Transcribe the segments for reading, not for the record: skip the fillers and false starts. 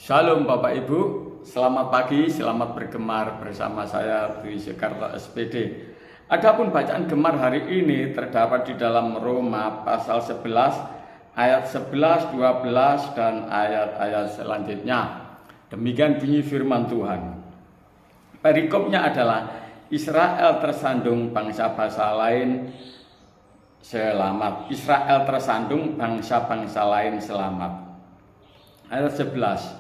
Shalom Bapak Ibu, selamat pagi, selamat bergemar bersama saya Dwi Sekarta SPD. Adapun bacaan gemar hari ini terdapat di dalam Roma pasal 11 ayat 11, 12 dan ayat-ayat selanjutnya. Demikian bunyi firman Tuhan. Perikopnya adalah Israel tersandung bangsa-bangsa lain selamat. Israel tersandung bangsa-bangsa lain selamat. Ayat 11.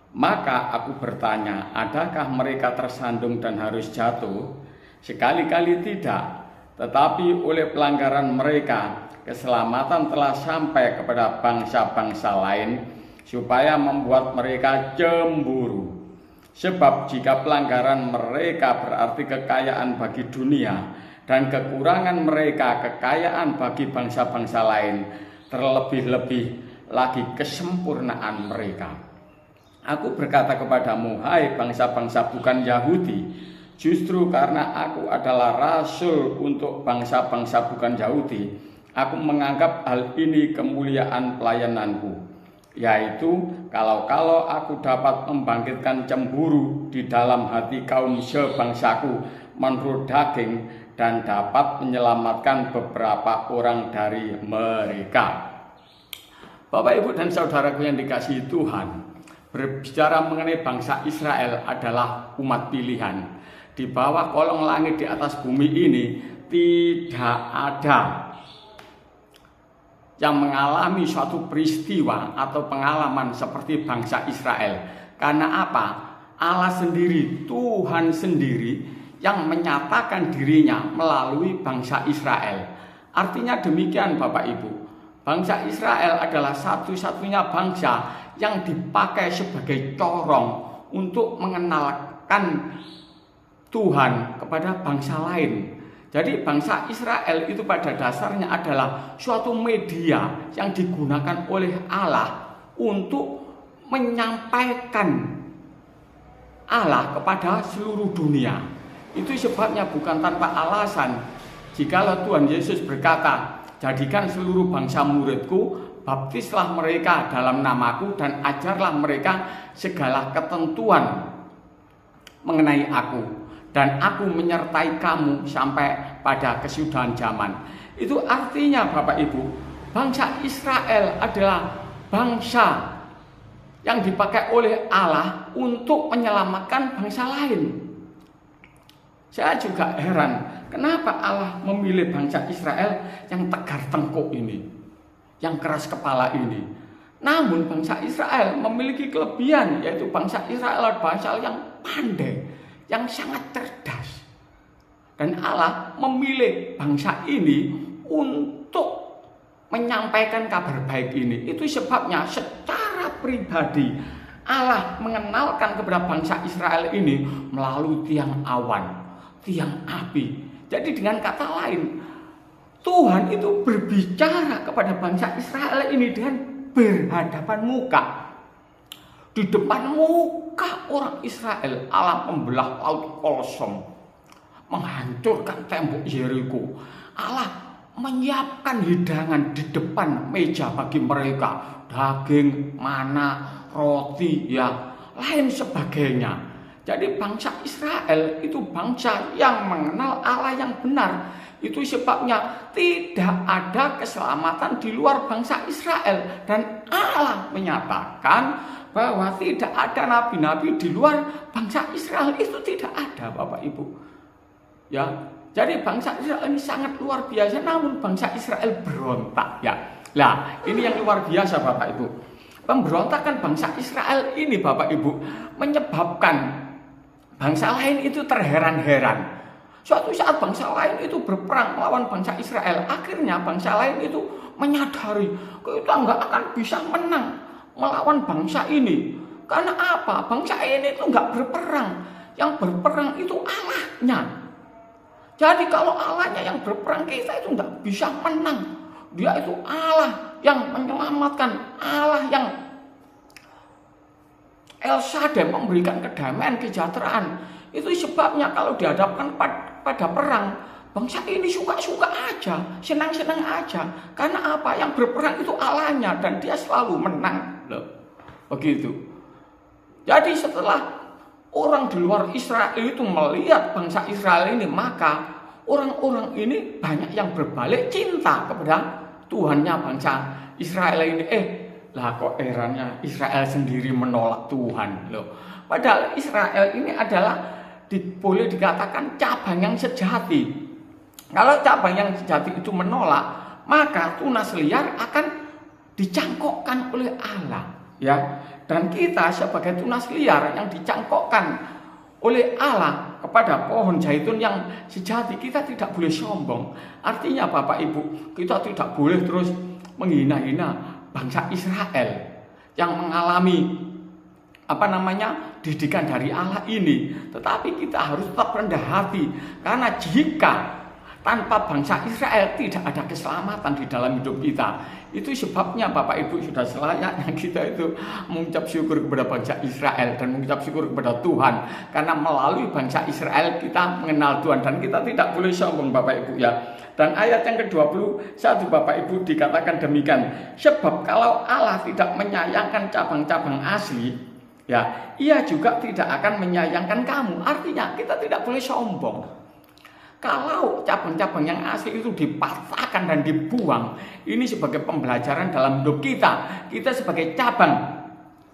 Maka aku bertanya, adakah mereka tersandung dan harus jatuh? Sekali-kali tidak, tetapi oleh pelanggaran mereka, keselamatan telah sampai kepada bangsa-bangsa lain, supaya membuat mereka cemburu. Sebab jika pelanggaran mereka berarti kekayaan bagi dunia, dan kekurangan mereka kekayaan bagi bangsa-bangsa lain, terlebih-lebih lagi kesempurnaan mereka. Aku berkata kepadamu, hai bangsa-bangsa bukan Yahudi, justru karena aku adalah rasul untuk bangsa-bangsa bukan Yahudi, aku menganggap hal ini kemuliaan pelayananku, yaitu kalau aku dapat membangkitkan cemburu di dalam hati kaum sebangsaku menurut daging dan dapat menyelamatkan beberapa orang dari mereka. Bapak, Ibu, dan saudaraku yang dikasihi Tuhan, berbicara mengenai bangsa Israel adalah umat pilihan. Di bawah kolong langit di atas bumi ini tidak ada yang mengalami suatu peristiwa atau pengalaman seperti bangsa Israel. Karena apa? Allah sendiri, Tuhan sendiri yang menyatakan dirinya melalui bangsa Israel. Artinya demikian Bapak Ibu, bangsa Israel adalah satu-satunya bangsa yang dipakai sebagai corong untuk mengenalkan Tuhan kepada bangsa lain. Jadi bangsa Israel itu pada dasarnya adalah suatu media yang digunakan oleh Allah untuk menyampaikan Allah kepada seluruh dunia. Itu sebabnya bukan tanpa alasan jikalau Tuhan Yesus berkata, jadikan seluruh bangsa muridku, baptislah mereka dalam namaku dan ajarlah mereka segala ketentuan mengenai aku, dan aku menyertai kamu sampai pada kesudahan zaman. Itu artinya Bapak Ibu, bangsa Israel adalah bangsa yang dipakai oleh Allah untuk menyelamatkan bangsa lain. Saya juga heran, kenapa Allah memilih bangsa Israel yang tegar tengkuk ini, yang keras kepala ini. Namun bangsa Israel memiliki kelebihan, yaitu bangsa Israel adalah bangsa yang pandai, yang sangat cerdas. Dan Allah memilih bangsa ini untuk menyampaikan kabar baik ini. Itu sebabnya secara pribadi Allah mengenalkan kepada bangsa Israel ini melalui tiang awan, tiang api. Jadi dengan kata lain, Tuhan itu berbicara kepada bangsa Israel ini dengan berhadapan muka. Di depan muka orang Israel, Allah membelah laut kosong, menghancurkan tembok Yeriko. Allah menyiapkan hidangan di depan meja bagi mereka, daging, mana, roti, ya lain sebagainya. Jadi bangsa Israel itu bangsa yang mengenal Allah yang benar. Itu sebabnya tidak ada keselamatan di luar bangsa Israel. Dan Allah menyatakan bahwa tidak ada nabi-nabi di luar bangsa Israel. Itu tidak ada Bapak Ibu. Ya, jadi bangsa Israel ini sangat luar biasa. Namun bangsa Israel berontak ya. Nah, ini yang luar biasa Bapak Ibu. Pemberontakan bangsa Israel ini Bapak Ibu menyebabkan bangsa lain itu terheran-heran. Suatu saat bangsa lain itu berperang melawan bangsa Israel. Akhirnya bangsa lain itu menyadari kita nggak akan bisa menang melawan bangsa ini. Karena apa? Bangsa ini itu nggak berperang. Yang berperang itu Allahnya. Jadi kalau Allahnya yang berperang, kita itu nggak bisa menang. Dia itu Allah yang menyelamatkan, Allah yang El Shaddai memberikan kedamaian, kesejahteraan. Itu sebabnya kalau dihadapkan pada perang, bangsa ini suka-suka aja, senang-senang aja. Karena apa? Yang berperang itu Allahnya dan dia selalu menang. Loh, begitu. Jadi setelah orang di luar Israel itu melihat bangsa Israel ini, maka orang-orang ini banyak yang berbalik cinta kepada Tuhannya bangsa Israel ini. Lah kok herannya Israel sendiri menolak Tuhan loh. Padahal Israel ini adalah boleh dikatakan cabang yang sejati. Kalau cabang yang sejati itu menolak, maka tunas liar akan dicangkokkan oleh Allah, ya. Dan kita sebagai tunas liar yang dicangkokkan oleh Allah kepada pohon zaitun yang sejati, kita tidak boleh sombong. Artinya Bapak Ibu, kita tidak boleh terus menghina-hina bangsa Israel yang mengalami didikan dari Allah ini. Tetapi kita harus tetap rendah hati, karena jika tanpa bangsa Israel tidak ada keselamatan di dalam hidup kita. Itu sebabnya Bapak Ibu sudah selayaknya kita itu mengucap syukur kepada bangsa Israel dan mengucap syukur kepada Tuhan, karena melalui bangsa Israel kita mengenal Tuhan, dan kita tidak boleh sombong Bapak Ibu, ya. Dan ayat yang ke-21 Bapak Ibu dikatakan demikian, sebab kalau Allah tidak menyayangkan cabang-cabang asli, ya, Ia juga tidak akan menyayangkan kamu. Artinya kita tidak boleh sombong. Kalau cabang-cabang yang asli itu dipatahkan dan dibuang, ini sebagai pembelajaran dalam hidup kita. Kita sebagai cabang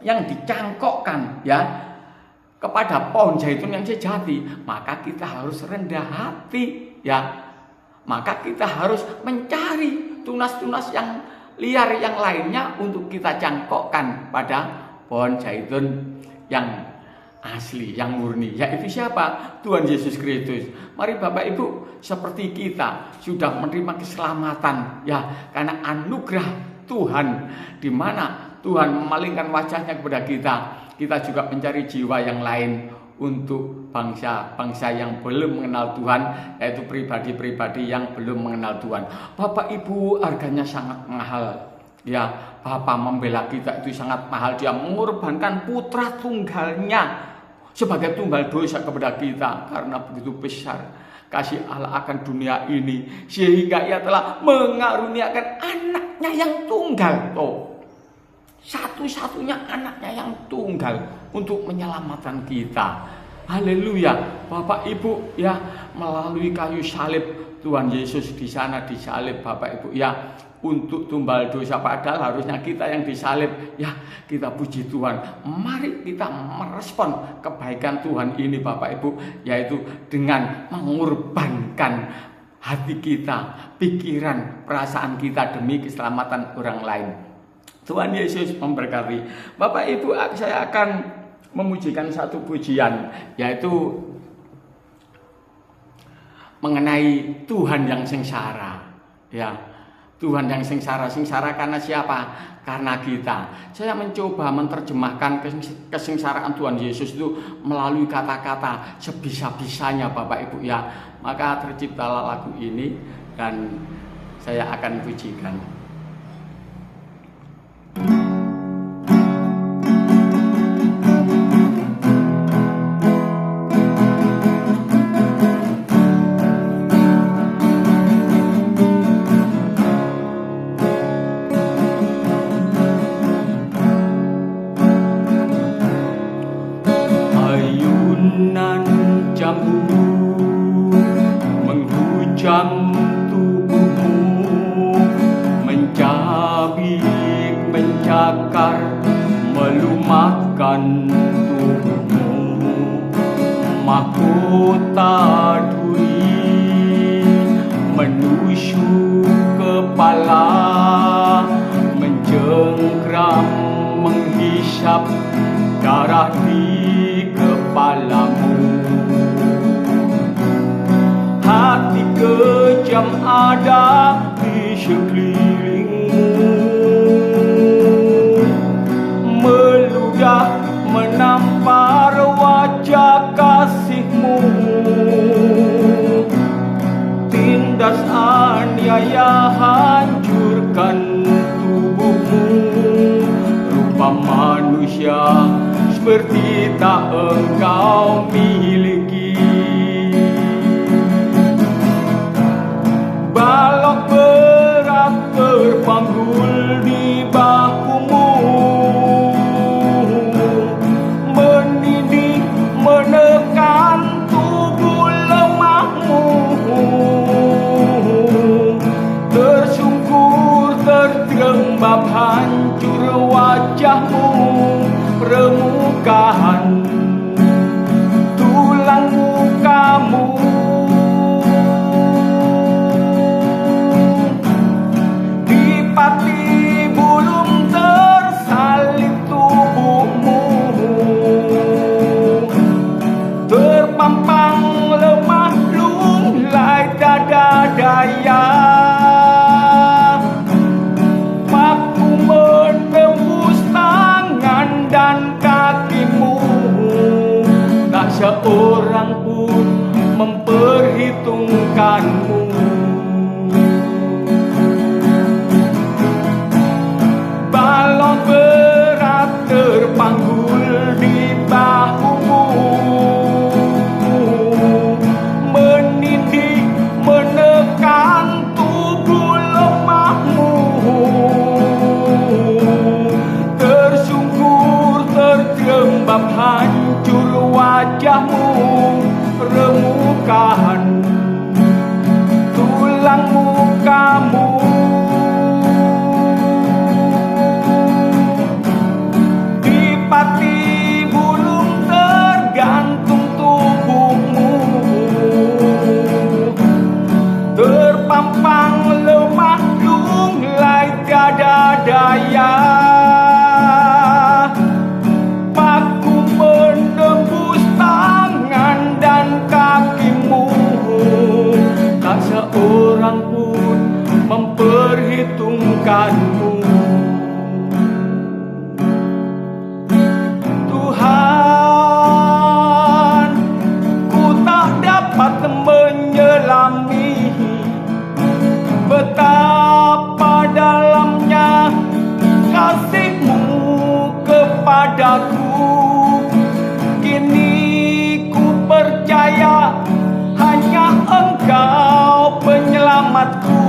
yang dicangkokkan, ya, kepada pohon zaitun yang sejati, maka kita harus rendah hati, ya. Maka kita harus mencari tunas-tunas yang liar yang lainnya untuk kita cangkokkan pada pohon zaitun yang asli, yang murni. Yaitu siapa? Tuhan Yesus Kristus. Mari Bapak Ibu, seperti kita sudah menerima keselamatan, ya, karena anugerah Tuhan, di mana Tuhan memalingkan wajahnya kepada kita. Kita juga mencari jiwa yang lain untuk bangsa-bangsa yang belum mengenal Tuhan, yaitu pribadi-pribadi yang belum mengenal Tuhan. Bapak Ibu, harganya sangat mahal, ya. Bapa membela kita itu sangat mahal. Dia mengorbankan putra tunggalnya sebagai tumbal dosa kepada kita, karena begitu besar kasih Allah akan dunia ini, sehingga Ia telah mengaruniakan anaknya yang tunggal, satu-satunya anaknya yang tunggal untuk menyelamatkan kita. Haleluya. Bapak Ibu, ya, melalui kayu salib Tuhan Yesus di sana disalib Bapak Ibu, ya, untuk tumbal dosa. Padahal harusnya kita yang disalib, ya. Kita puji Tuhan. Mari kita merespon kebaikan Tuhan ini Bapak Ibu, yaitu dengan mengorbankan hati kita, pikiran, perasaan kita demi keselamatan orang lain. Tuhan Yesus memberkati. Bapak Ibu, saya akan memujikan satu pujian, yaitu mengenai Tuhan yang sengsara, ya. Tuhan yang sengsara. Sengsara karena siapa? Karena kita. Saya mencoba menerjemahkan kesengsaraan Tuhan Yesus itu melalui kata-kata sebisa-bisanya Bapak Ibu, ya. Maka terciptalah lagu ini dan saya akan pujikan. Ayunan jambu menghujam tubuhmu, mencabik, mencakar, melumatkan tubuhmu. Mahkota duri menusuk kepala, mencengkram, menghisap darah di kepalamu. Hati kejam ada di sekelilingmu, meludah menampar wajah kasihmu. Tindas aniaya hancurkan tubuhmu, rupa manusia seperti tak engkau miliki. Balok berat terpanggul di bahumu, wajahmu, permukaan tulang mukamu. Di pati belum tersalib tubuhmu, terpampang lemah lunglai dada daya. Paku menembus tangan dan kakimu, tak seorang pun memperhitungkanmu. Balon berat terpanggul di bahumu, menindih menekan tubuh lemahmu. Tersungkur terjerembab hancur wajahmu, permukaan tulang mukamu. Di pati belum tergantung tubuhmu, terpampang lemah lunglai tiada daya. Paku menembus tangan dan kakimu, tak seorang pun memperhitungkanmu. Tuhan, ku tak dapat menyelami betapa dalamnya kasih-Mu kepadaku. Kini ku percaya hanya Engkau penyelamatku,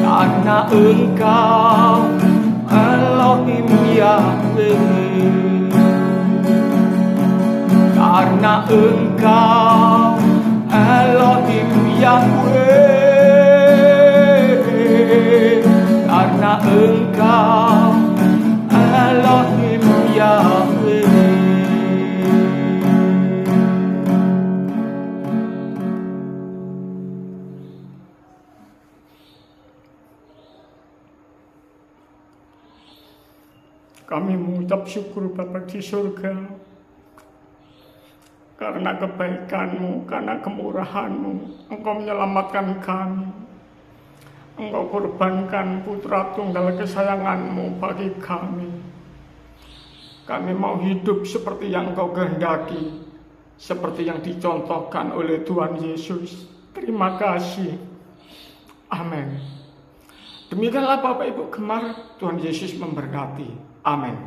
karena Engkau Elohim Yahweh, karena Engkau Elohim Yahweh, karena Engkau Elohim Yahweh. Kami mengucap syukur Bapa di surga, karena kebaikan-Mu, karena kemurahan-Mu, Engkau menyelamatkan kami. Engkau korbankan putra tunggal kesayangan-Mu bagi kami. Kami mau hidup seperti yang Engkau kehendaki, seperti yang dicontohkan oleh Tuhan Yesus. Terima kasih. Amin. Demikianlah Bapak Ibu Gemar, Tuhan Yesus memberkati. Amin.